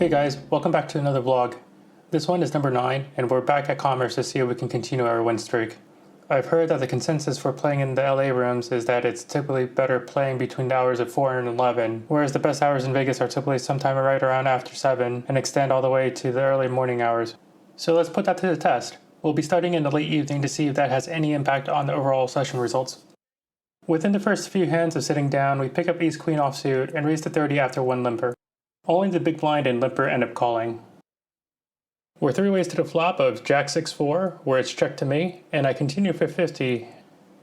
Hey guys, welcome back to another vlog. This one is number 9 and we're back at Commerce to see if we can continue our win streak. I've heard that the consensus for playing in the LA rooms is that it's typically better playing between the hours of 4 and 11, whereas the best hours in Vegas are typically sometime right around after 7 and extend all the way to the early morning hours. So let's put that to the test. We'll be starting in the late evening to see if that has any impact on the overall session results. Within the first few hands of sitting down, we pick up ace-queen offsuit and raise to 30 after one limper. Only the big blind and limper end up calling. We're 3 ways to the flop of jack 6-4, where it's checked to me, and I continue for 50,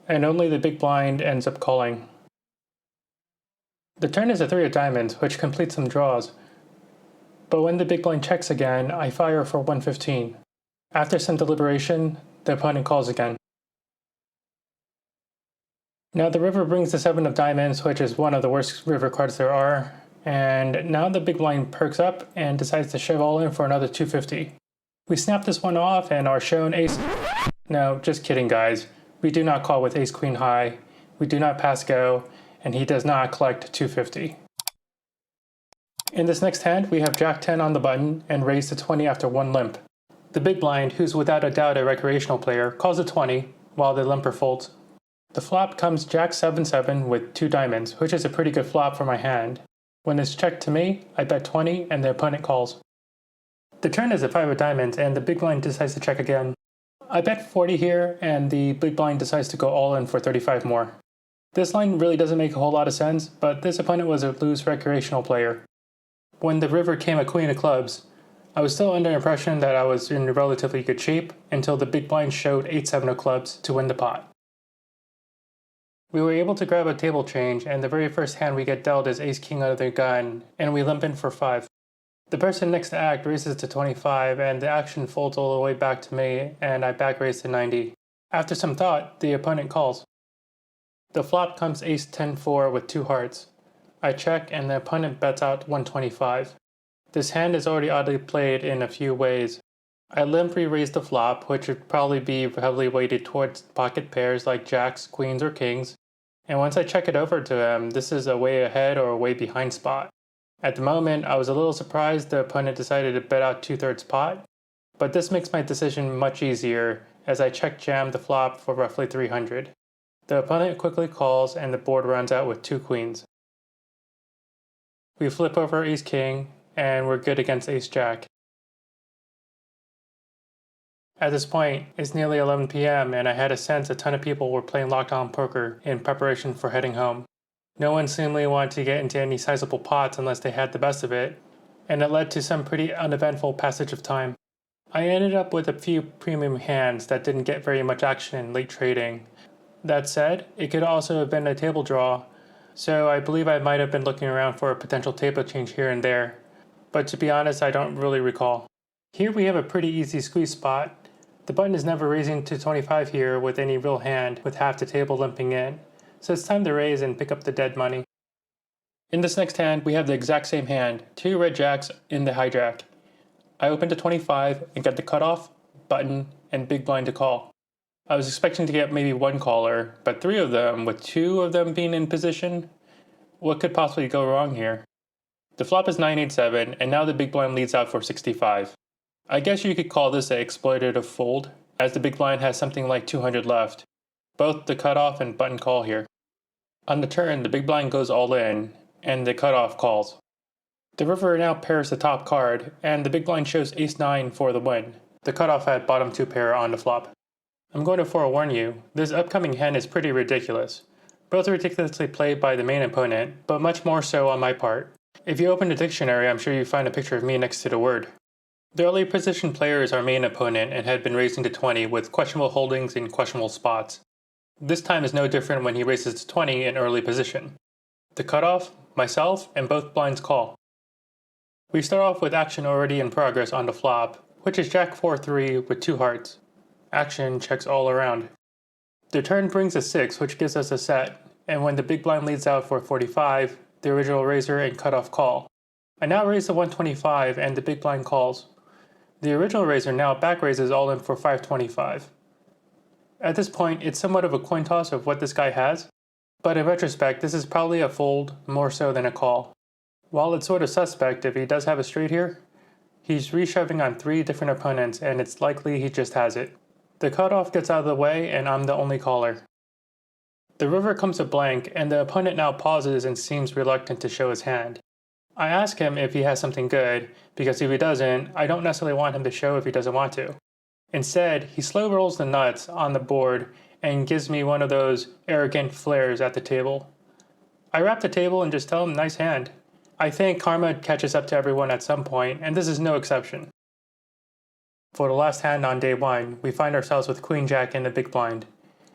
and only the big blind ends up calling. The turn is a 3 of diamonds, which completes some draws, but when the big blind checks again, I fire for 115. After some deliberation, the opponent calls again. Now the river brings the 7 of diamonds, which is one of the worst river cards there are, and now the big blind perks up and decides to shove all in for another 250. We snap this one off and are shown ace... No, just kidding guys. We do not call with ace queen high, we do not pass go, and he does not collect 250. In this next hand, we have jack 10 on the button and raise to 20 after one limp. The big blind, who's without a doubt a recreational player, calls a 20, while the limper folds. The flop comes jack 7-7 with 2 diamonds, which is a pretty good flop for my hand. When it's checked to me, I bet 20 and the opponent calls. The turn is a 5 of diamonds and the big blind decides to check again. I bet 40 here and the big blind decides to go all in for 35 more. This line really doesn't make a whole lot of sense, but this opponent was a loose recreational player. When the river came a queen of clubs, I was still under the impression that I was in relatively good shape until the big blind showed 8-7 of clubs to win the pot. We were able to grab a table change, and the very first hand we get dealt is ace-king out of their gun, and we limp in for 5. The person next to act raises to 25, and the action folds all the way back to me, and I back raise to 90. After some thought, the opponent calls. The flop comes ace 10-4 with 2 hearts. I check, and the opponent bets out 125. This hand is already oddly played in a few ways. I limp re-raise the flop, which would probably be heavily weighted towards pocket pairs like jacks, queens, or kings. And once I check it over to him, this is a way ahead or a way behind spot. At the moment, I was a little surprised the opponent decided to bet out 2/3 pot, but this makes my decision much easier as I check jam the flop for roughly 300. The opponent quickly calls and the board runs out with 2 queens. We flip over ace-king and we're good against ace-jack. At this point, it's nearly 11 p.m. and I had a sense a ton of people were playing lockdown poker in preparation for heading home. No one seemingly wanted to get into any sizable pots unless they had the best of it, and it led to some pretty uneventful passage of time. I ended up with a few premium hands that didn't get very much action in late trading. That said, it could also have been a table draw, so I believe I might have been looking around for a potential table change here and there, but to be honest, I don't really recall. Here we have a pretty easy squeeze spot. The button is never raising to 25 here with any real hand with half the table limping in, so it's time to raise and pick up the dead money. In this next hand, we have the exact same hand, 2 red jacks in the hijack. I open to 25 and get the cutoff, button, and big blind to call. I was expecting to get maybe 1 caller, but 3 of them, with 2 of them being in position? What could possibly go wrong here? The flop is 9-8-7, and now the big blind leads out for 65. I guess you could call this an exploitative fold, as the big blind has something like 200 left. Both the cutoff and button call here. On the turn, the big blind goes all in, and the cutoff calls. The river now pairs the top card, and the big blind shows ace-9 for the win. The cutoff had bottom 2 pair on the flop. I'm going to forewarn you, this upcoming hand is pretty ridiculous. Both ridiculously played by the main opponent, but much more so on my part. If you open the dictionary, I'm sure you find a picture of me next to the word. The early position player is our main opponent and had been raising to 20 with questionable holdings in questionable spots. This time is no different when he raises to 20 in early position. The cutoff, myself, and both blinds call. We start off with action already in progress on the flop, which is jack 4-3 with 2 hearts. Action checks all around. The turn brings a 6, which gives us a set, and when the big blind leads out for 45, the original raiser and cutoff call. I now raise to 125 and the big blind calls. The original raiser now back raises all in for 525. At this point, it's somewhat of a coin toss of what this guy has, but in retrospect, this is probably a fold more so than a call. While it's sort of suspect if he does have a straight here, He's reshoving on 3 different opponents and it's likely he just has it. The cutoff gets out of the way and I'm the only caller. The river comes to blank and the opponent now pauses and seems reluctant to show his hand. I ask him if he has something good, because if he doesn't, I don't necessarily want him to show if he doesn't want to. Instead, he slow rolls the nuts on the board and gives me one of those arrogant flares at the table. I wrap the table and just tell him nice hand. I think karma catches up to everyone at some point, and this is no exception. For the last hand on day 1, we find ourselves with Queen Jack in the big blind.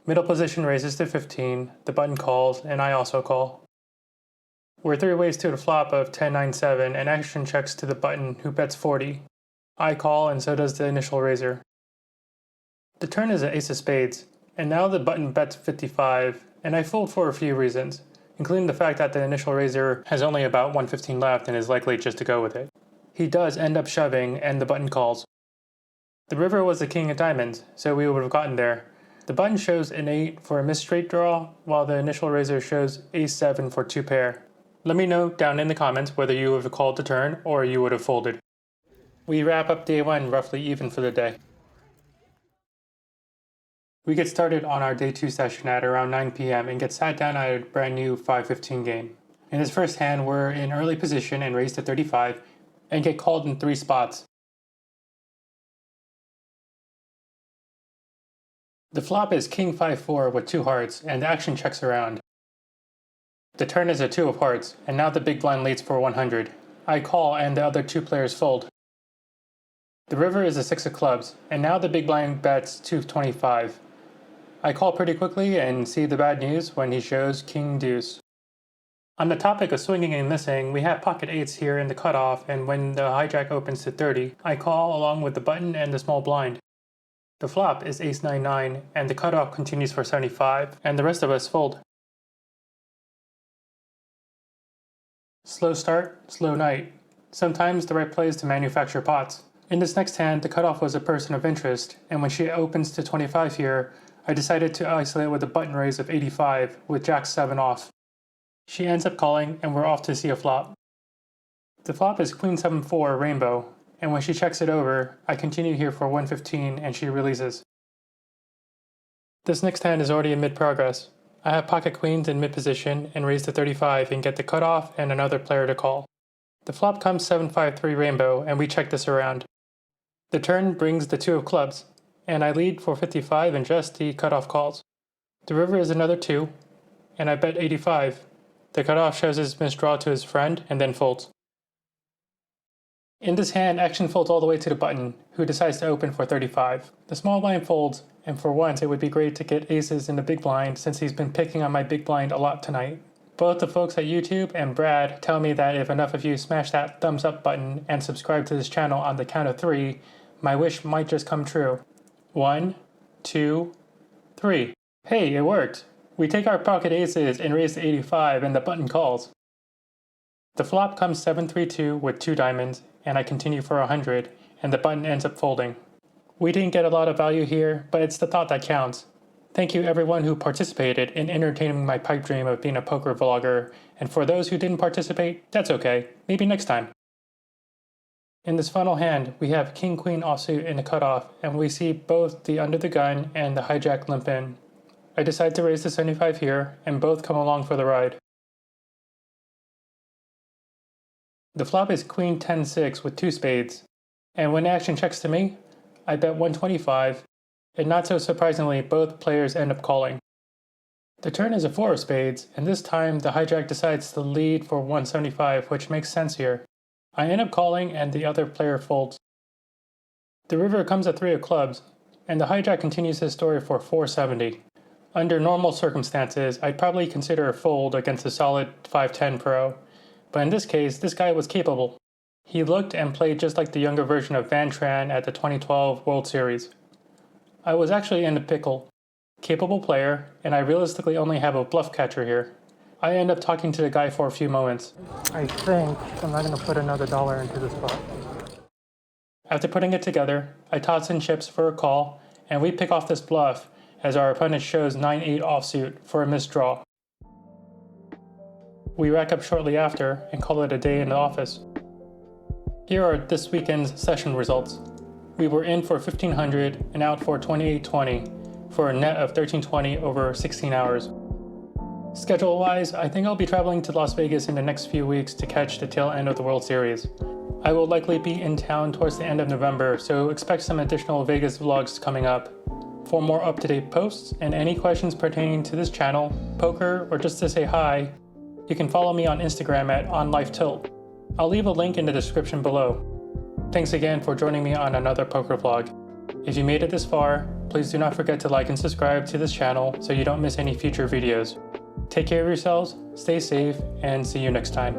Middle position raises to 15, the button calls, and I also call. We're 3 ways to the flop of 10-9-7 and action checks to the button who bets 40. I call and so does the initial raiser. The turn is an ace of spades, and now the button bets 55, and I fold for a few reasons, including the fact that the initial raiser has only about 115 left and is likely just to go with it. He does end up shoving and the button calls. The river was the king of diamonds, so we would have gotten there. The button shows an 8 for a missed straight draw, while the initial raiser shows ace-7 for 2 pair. Let me know down in the comments whether you would have called the turn or you would have folded. We wrap up day 1 roughly even for the day. We get started on our day 2 session at around 9 p.m. and get sat down at a brand new 5-15 game. In this first hand, we're in early position and raise to 35 and get called in 3 spots. The flop is king 5-4 with 2 hearts and the action checks around. The turn is a 2 of hearts and now the big blind leads for 100. I call and the other 2 players fold. The river is a 6 of clubs and now the big blind bets 225. I call pretty quickly and see the bad news when he shows king deuce. On the topic of swinging and missing, we have pocket 8s here in the cutoff, and when the hijack opens to 30, I call along with the button and the small blind. The flop is ace-9-9 and the cutoff continues for 75 and the rest of us fold. Slow start, slow night. Sometimes the right play is to manufacture pots. In this next hand, the cutoff was a person of interest, and when she opens to 25 here, I decided to isolate with a button raise of 85 with jack 7 off. She ends up calling and we're off to see a flop. The flop is queen 7-4 rainbow, and when she checks it over, I continue here for 115 and she releases. This next hand is already in mid-progress. I have pocket queens in mid-position and raise to 35 and get the cutoff and another player to call. The flop comes 7-5-3 rainbow and we check this around. The turn brings the 2 of clubs, and I lead for 55 and just the cutoff calls. The river is another 2, and I bet 85. The cutoff shows his misdraw to his friend and then folds. In this hand, action folds all the way to the button, who decides to open for 35. The small blind folds, and for once it would be great to get aces in the big blind since he's been picking on my big blind a lot tonight. Both the folks at YouTube and Brad tell me that if enough of you smash that thumbs up button and subscribe to this channel on the count of 3, my wish might just come true. 1, 2, 3. Hey, it worked! We take our pocket aces and raise to 85 and the button calls. The flop comes 7-3-2 with 2 diamonds and I continue for 100 and the button ends up folding. We didn't get a lot of value here, but it's the thought that counts. Thank you everyone who participated in entertaining my pipe dream of being a poker vlogger, and for those who didn't participate, that's okay, maybe next time. In this final hand, we have king-queen offsuit in the cutoff, and we see both the under the gun and the hijack limp in. I decide to raise to 75 here, and both come along for the ride. The flop is queen 10-6 with 2 spades, and when action checks to me, I bet 125, and not so surprisingly, both players end up calling. The turn is a 4 of spades, and this time the hijack decides to lead for 175, which makes sense here. I end up calling and the other player folds. The river comes at 3 of clubs, and the hijack continues his story for 470. Under normal circumstances, I'd probably consider a fold against a solid 5-10 pro, but in this case, this guy was capable. He looked and played just like the younger version of Van Tran at the 2012 World Series. I was actually in a pickle. Capable player, and I realistically only have a bluff catcher here. I end up talking to the guy for a few moments. I think I'm not going to put another $1 into this pot. After putting it together, I toss in chips for a call, and we pick off this bluff as our opponent shows 9-8 offsuit for a missed draw. We rack up shortly after and call it a day in the office. Here are this weekend's session results. We were in for 1500 and out for 2820 for a net of 1320 over 16 hours. Schedule-wise, I think I'll be traveling to Las Vegas in the next few weeks to catch the tail end of the World Series. I will likely be in town towards the end of November, so expect some additional Vegas vlogs coming up. For more up-to-date posts and any questions pertaining to this channel, poker, or just to say hi, you can follow me on Instagram at OnLifeTilt. I'll leave a link in the description below. Thanks again for joining me on another poker vlog. If you made it this far, please do not forget to like and subscribe to this channel so you don't miss any future videos. Take care of yourselves, stay safe, and see you next time.